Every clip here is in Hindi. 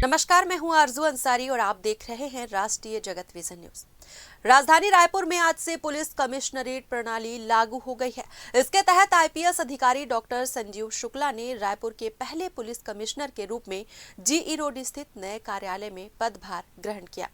नमस्कार, मैं हूं आरजू अंसारी और आप देख रहे हैं राष्ट्रीय जगत विजन न्यूज। राजधानी रायपुर में आज से पुलिस कमिश्नरेट प्रणाली लागू हो गई है। इसके तहत आईपीएस अधिकारी डॉक्टर संजीव शुक्ला ने रायपुर के पहले पुलिस कमिश्नर के रूप में जीई रोड स्थित नए कार्यालय में पदभार ग्रहण किया।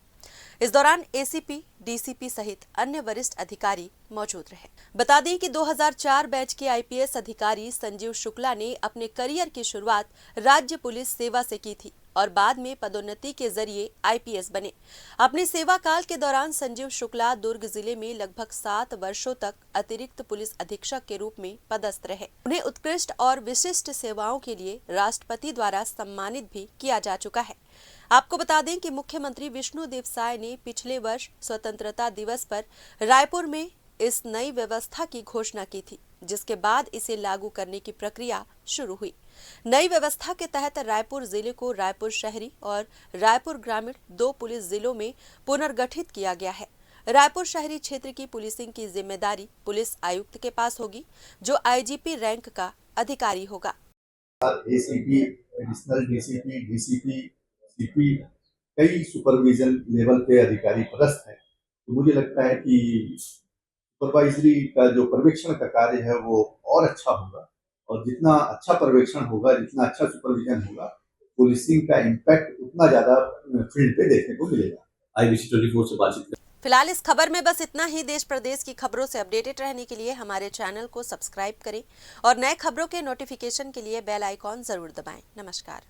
इस दौरान एसीपी, डीसीपी सहित अन्य वरिष्ठ अधिकारी मौजूद रहे। बता दें कि 2004 बैच के आईपीएस अधिकारी संजीव शुक्ला ने अपने करियर की शुरुआत राज्य पुलिस सेवा से की थी और बाद में पदोन्नति के जरिए आईपीएस बने। अपने सेवा काल के दौरान संजीव शुक्ला दुर्ग जिले में लगभग 7 वर्षों तक अतिरिक्त पुलिस अधीक्षक के रूप में पदस्थ रहे। उन्हें उत्कृष्ट और विशिष्ट सेवाओं के लिए राष्ट्रपति द्वारा सम्मानित भी किया जा चुका है। आपको बता दें कि मुख्यमंत्री विष्णुदेव साय ने पिछले वर्ष स्वतंत्रता दिवस पर रायपुर में इस नई व्यवस्था की घोषणा की थी, जिसके बाद इसे लागू करने की प्रक्रिया शुरू हुई। नई व्यवस्था के तहत रायपुर जिले को रायपुर शहरी और रायपुर ग्रामीण 2 पुलिस जिलों में पुनर्गठित किया गया है। रायपुर शहरी क्षेत्र की पुलिसिंग की जिम्मेदारी पुलिस आयुक्त के पास होगी, जो आईजीपी रैंक का अधिकारी होगा। ACP, additional DCP, DCP, CP, कई सुपरविजन लेवल पे अधिकारी पदस्थ हैं। तो मुझे लगता है कि सुपरवाइजरी का जो पर्यवेक्षण का कार्य है वो और अच्छा होगा, और जितना अच्छा पर्यवेक्षण होगा, जितना अच्छा सुपरविजन होगा, पुलिसिंग का इम्पैक्ट उतना ज्यादा फील्ड पे देखने को मिलेगा। IBC 24 से बातचीत। फिलहाल इस खबर में बस इतना ही। देश प्रदेश की खबरों से अपडेटेड रहने के लिए हमारे चैनल को सब्सक्राइब करें और नए खबरों के नोटिफिकेशन के लिए बेल आइकॉन जरूर दबाएं। नमस्कार।